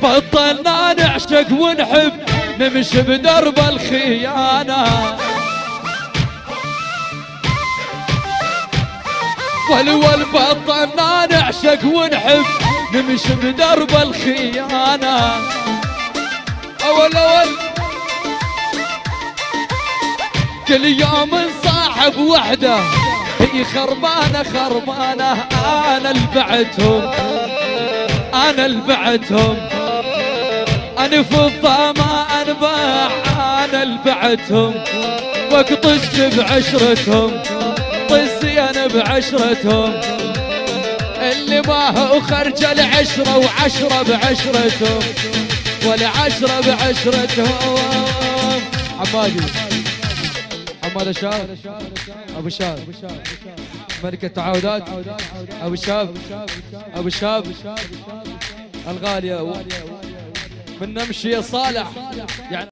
بطلنا نعشق ونحب نمشي بدرب الخيانة. والول بطلنا نعشق ونحب نمشي بدرب الخيانة. أول كل يوم نصاحب وحده هي خربانة خربانة. أنا البعتهم أنا البعتهم أنا فضة ما أنباع. أنا البعتهم واقطش بعشرتهم طزي أنا بعشرتهم. اللي ما هو خرج العشرة وعشرة بعشرتهم والعشرة بعشرتهم. عبادي حماد الشاب ابو الشاب ملك التعاودات ابو الشاب ابو الشاب الغاليه من نمشي يا صالح يعني.